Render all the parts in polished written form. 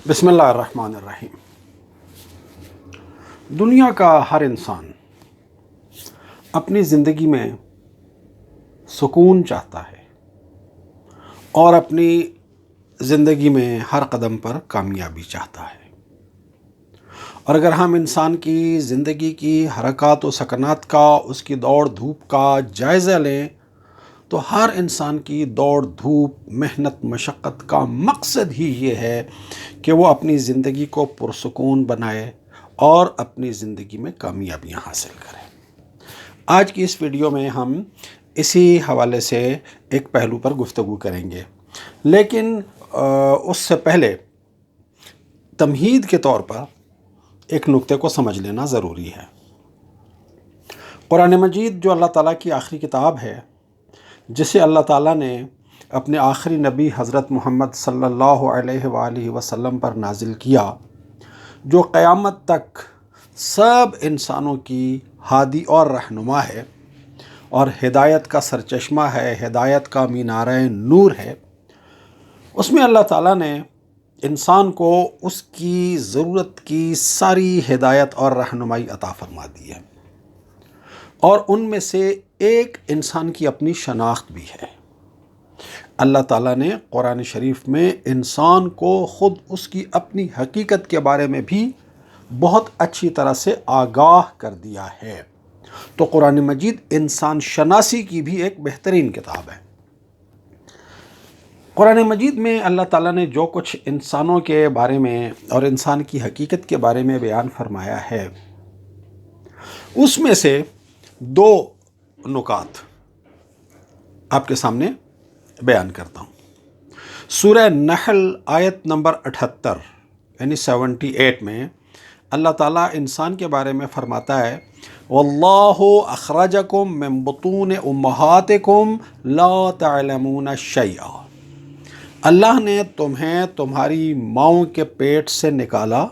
بسم اللہ الرحمن الرحیم۔ دنیا کا ہر انسان اپنی زندگی میں سکون چاہتا ہے اور اپنی زندگی میں ہر قدم پر کامیابی چاہتا ہے۔ اور اگر ہم انسان کی زندگی کی حرکات و سکنات کا، اس کی دوڑ دھوپ کا جائزہ لیں تو ہر انسان کی دوڑ دھوپ، محنت مشقت کا مقصد ہی یہ ہے کہ وہ اپنی زندگی کو پرسکون بنائے اور اپنی زندگی میں کامیابیاں حاصل کرے۔ آج کی اس ویڈیو میں ہم اسی حوالے سے ایک پہلو پر گفتگو کریں گے، لیکن اس سے پہلے تمہید کے طور پر ایک نقطے کو سمجھ لینا ضروری ہے۔ قرآن مجید جو اللہ تعالیٰ کی آخری کتاب ہے، جسے اللہ تعالیٰ نے اپنے آخری نبی حضرت محمد صلی اللہ علیہ وآلہ وسلم پر نازل کیا، جو قیامت تک سب انسانوں کی ہادی اور رہنما ہے اور ہدایت کا سرچشمہ ہے، ہدایت کا مینارہ نور ہے، اس میں اللہ تعالیٰ نے انسان کو اس کی ضرورت کی ساری ہدایت اور رہنمائی عطا فرما دی ہے، اور ان میں سے ایک انسان کی اپنی شناخت بھی ہے۔ اللہ تعالیٰ نے قرآن شریف میں انسان کو خود اس کی اپنی حقیقت کے بارے میں بھی بہت اچھی طرح سے آگاہ کر دیا ہے۔ تو قرآن مجید انسان شناسی کی بھی ایک بہترین کتاب ہے۔ قرآن مجید میں اللہ تعالیٰ نے جو کچھ انسانوں کے بارے میں اور انسان کی حقیقت کے بارے میں بیان فرمایا ہے، اس میں سے دو نکات آپ کے سامنے بیان کرتا ہوں۔ سورہ نحل آیت نمبر 78 یعنی 78 میں اللہ تعالیٰ انسان کے بارے میں فرماتا ہے، وَاللَّهُ أَخْرَجَكُم مِّن بُطُونِ أُمَّهَاتِكُمْ لَا تَعْلَمُونَ شَيْئًا۔ اللہ نے تمہیں تمہاری ماؤں کے پیٹ سے نکالا،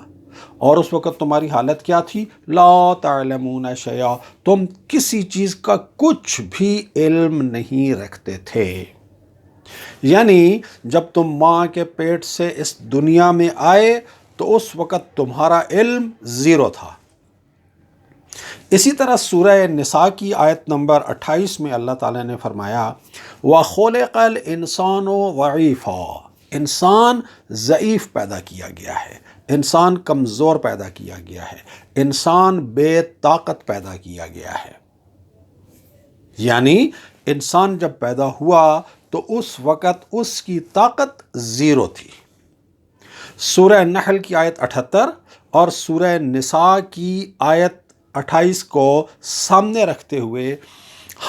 اور اس وقت تمہاری حالت کیا تھی؟ لا تعلمون شیئا، تم کسی چیز کا کچھ بھی علم نہیں رکھتے تھے۔ یعنی جب تم ماں کے پیٹ سے اس دنیا میں آئے تو اس وقت تمہارا علم زیرو تھا۔ اسی طرح سورہ نساء کی آیت نمبر 28 میں اللہ تعالیٰ نے فرمایا، وَخُلِقَ الْإِنسَانُ ضَعِيفًا، انسان ضعیف پیدا کیا گیا ہے، انسان کمزور پیدا کیا گیا ہے، انسان بے طاقت پیدا کیا گیا ہے۔ یعنی انسان جب پیدا ہوا تو اس وقت اس کی طاقت زیرو تھی۔ سورہ نحل کی آیت 78 اور سورہ نساء کی آیت 28 کو سامنے رکھتے ہوئے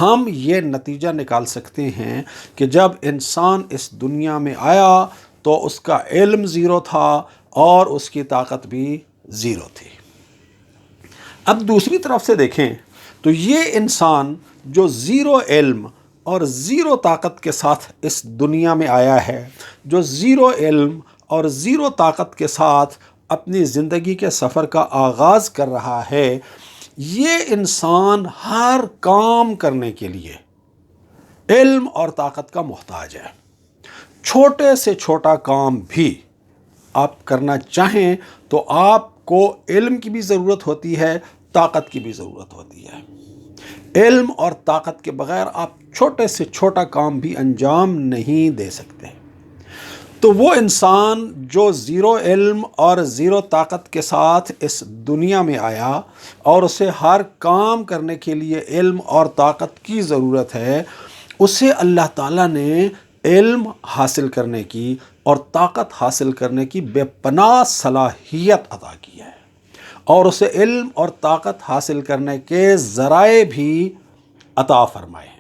ہم یہ نتیجہ نکال سکتے ہیں کہ جب انسان اس دنیا میں آیا تو اس کا علم زیرو تھا اور اس کی طاقت بھی زیرو تھی۔ اب دوسری طرف سے دیکھیں تو یہ انسان جو زیرو علم اور زیرو طاقت کے ساتھ اس دنیا میں آیا ہے، جو زیرو علم اور زیرو طاقت کے ساتھ اپنی زندگی کے سفر کا آغاز کر رہا ہے، یہ انسان ہر کام کرنے کے لیے علم اور طاقت کا محتاج ہے۔ چھوٹے سے چھوٹا کام بھی آپ کرنا چاہیں تو آپ کو علم کی بھی ضرورت ہوتی ہے، طاقت کی بھی ضرورت ہوتی ہے۔ علم اور طاقت کے بغیر آپ چھوٹے سے چھوٹا کام بھی انجام نہیں دے سکتے۔ تو وہ انسان جو زیرو علم اور زیرو طاقت کے ساتھ اس دنیا میں آیا اور اسے ہر کام کرنے کے لیے علم اور طاقت کی ضرورت ہے، اسے اللہ تعالیٰ نے علم حاصل کرنے کی اور طاقت حاصل کرنے کی بے پناہ صلاحیت عطا کی ہے، اور اسے علم اور طاقت حاصل کرنے کے ذرائع بھی عطا فرمائے ہیں۔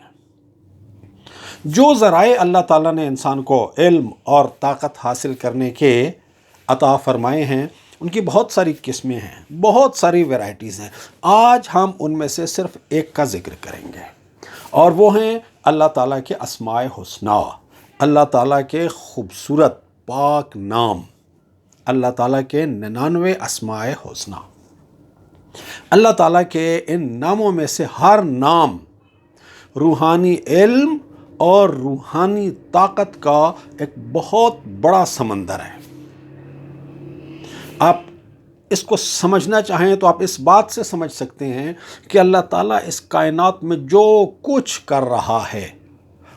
جو ذرائع اللہ تعالیٰ نے انسان کو علم اور طاقت حاصل کرنے کے عطا فرمائے ہیں، ان کی بہت ساری قسمیں ہیں، بہت ساری ویرائٹیز ہیں۔ آج ہم ان میں سے صرف ایک کا ذکر کریں گے، اور وہ ہیں اللہ تعالیٰ کے اسماء حسنی، اللہ تعالیٰ کے خوبصورت پاک نام، اللہ تعالیٰ کے 99 اسماء حسنی۔ اللہ تعالیٰ کے ان ناموں میں سے ہر نام روحانی علم اور روحانی طاقت کا ایک بہت بڑا سمندر ہے۔ آپ اس کو سمجھنا چاہیں تو آپ اس بات سے سمجھ سکتے ہیں کہ اللہ تعالیٰ اس کائنات میں جو کچھ کر رہا ہے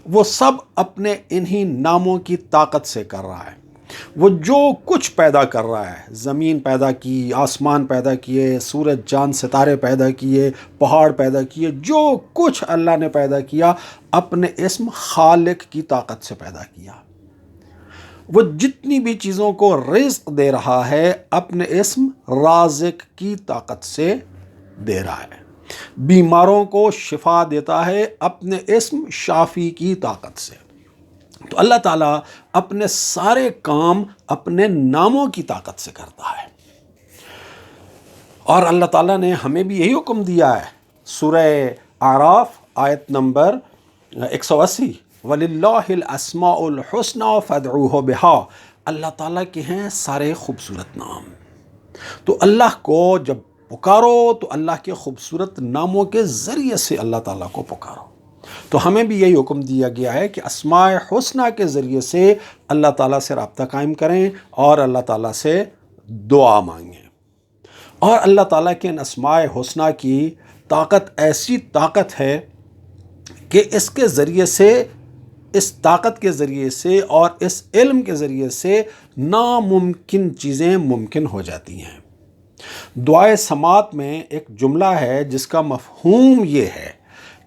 وہ سب اپنے انہی ناموں کی طاقت سے کر رہا ہے۔ وہ جو کچھ پیدا کر رہا ہے، زمین پیدا کی، آسمان پیدا کیے، سورج چاند ستارے پیدا کیے، پہاڑ پیدا کیے، جو کچھ اللہ نے پیدا کیا اپنے اسم خالق کی طاقت سے پیدا کیا۔ وہ جتنی بھی چیزوں کو رزق دے رہا ہے اپنے اسم رازق کی طاقت سے دے رہا ہے۔ بیماروں کو شفا دیتا ہے اپنے اسم شافی کی طاقت سے۔ تو اللہ تعالیٰ اپنے سارے کام اپنے ناموں کی طاقت سے کرتا ہے۔ اور اللہ تعالیٰ نے ہمیں بھی یہی حکم دیا ہے، سورہ اعراف آیت نمبر 180، وَلِلَّهِ الْأَسْمَاءُ الْحُسْنَى فَادْعُوهُ بِهَا۔ اللہ تعالیٰ کے ہیں سارے خوبصورت نام۔ تو اللہ کو جب پکارو تو اللہ کے خوبصورت ناموں کے ذریعے سے اللہ تعالیٰ کو پکارو۔ تو ہمیں بھی یہی حکم دیا گیا ہے کہ اسماء حسنہ کے ذریعے سے اللہ تعالیٰ سے رابطہ قائم کریں اور اللہ تعالیٰ سے دعا مانگیں۔ اور اللہ تعالیٰ کے ان اسماء حسنہ کی طاقت ایسی طاقت ہے کہ اس کے ذریعے سے، اس طاقت کے ذریعے سے اور اس علم کے ذریعے سے ناممکن چیزیں ممکن ہو جاتی ہیں۔ دعائے سماعت میں ایک جملہ ہے جس کا مفہوم یہ ہے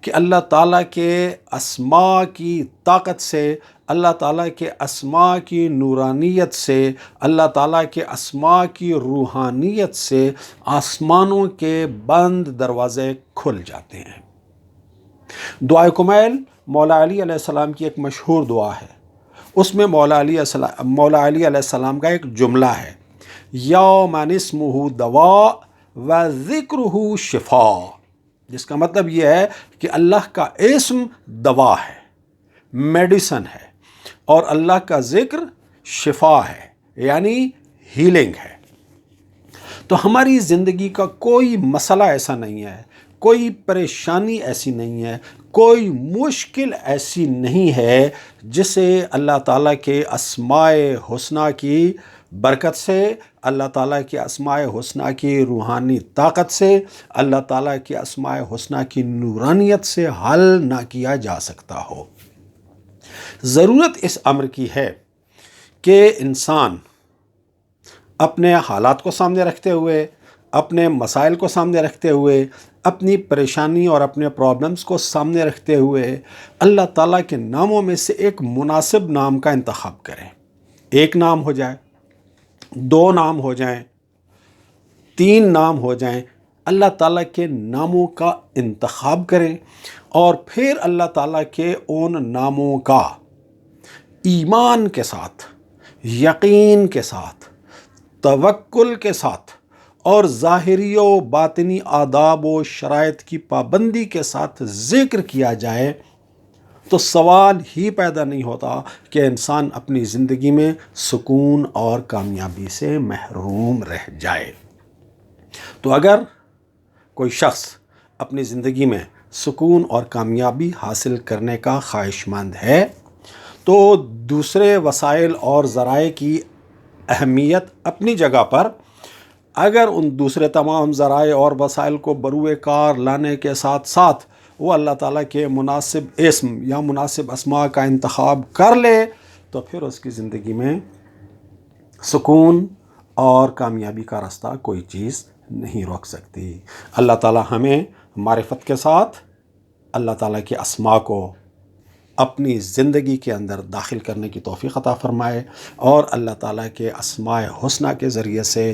کہ اللہ تعالیٰ کے اسماء کی طاقت سے، اللہ تعالیٰ کے اسماء کی نورانیت سے، اللہ تعالیٰ کے اسماء کی روحانیت سے آسمانوں کے بند دروازے کھل جاتے ہیں۔ دعائے کمیل مولا علی علیہ السلام کی ایک مشہور دعا ہے۔ اس میں مولا علی علیہ السلام کا ایک جملہ ہے، یا من اسمہ دواء و ذکرہ شفاء، جس کا مطلب یہ ہے کہ اللہ کا اسم دوا ہے، میڈیسن ہے، اور اللہ کا ذکر شفا ہے، یعنی ہیلنگ ہے۔ تو ہماری زندگی کا کوئی مسئلہ ایسا نہیں ہے، کوئی پریشانی ایسی نہیں ہے، کوئی مشکل ایسی نہیں ہے جسے اللہ تعالیٰ کے اسماء حسنہ کی برکت سے، اللہ تعالیٰ کے اسماء حسنہ کی روحانی طاقت سے، اللہ تعالیٰ کے اسماء حسنہ کی نورانیت سے حل نہ کیا جا سکتا ہو۔ ضرورت اس امر کی ہے کہ انسان اپنے حالات کو سامنے رکھتے ہوئے، اپنے مسائل کو سامنے رکھتے ہوئے، اپنی پریشانی اور اپنے پرابلمز کو سامنے رکھتے ہوئے اللہ تعالیٰ کے ناموں میں سے ایک مناسب نام کا انتخاب کریں۔ ایک نام ہو جائے، 2 نام ہو جائیں، 3 نام ہو جائیں، اللہ تعالیٰ کے ناموں کا انتخاب کریں اور پھر اللہ تعالیٰ کے ان ناموں کا ایمان کے ساتھ، یقین کے ساتھ، توکل کے ساتھ اور ظاہری و باطنی آداب و شرائط کی پابندی کے ساتھ ذکر کیا جائے تو سوال ہی پیدا نہیں ہوتا کہ انسان اپنی زندگی میں سکون اور کامیابی سے محروم رہ جائے۔ تو اگر کوئی شخص اپنی زندگی میں سکون اور کامیابی حاصل کرنے کا خواہش مند ہے تو دوسرے وسائل اور ذرائع کی اہمیت اپنی جگہ پر، اگر ان دوسرے تمام ذرائع اور وسائل کو بروئے کار لانے کے ساتھ ساتھ وہ اللہ تعالیٰ کے مناسب اسم یا مناسب اسماء کا انتخاب کر لے تو پھر اس کی زندگی میں سکون اور کامیابی کا راستہ کوئی چیز نہیں روک سکتی۔ اللہ تعالیٰ ہمیں معرفت کے ساتھ اللہ تعالیٰ کے اسماء کو اپنی زندگی کے اندر داخل کرنے کی توفیق عطا فرمائے اور اللہ تعالیٰ کے اسماء حسنہ کے ذریعے سے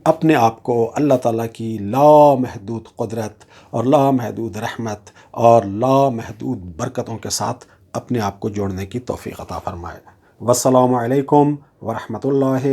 اپنے آپ کو اللہ تعالیٰ کی لامحدود قدرت اور لامحدود رحمت اور لامحدود برکتوں کے ساتھ اپنے آپ کو جوڑنے کی توفیق عطا فرمائے۔ والسلام علیکم ورحمۃ اللہ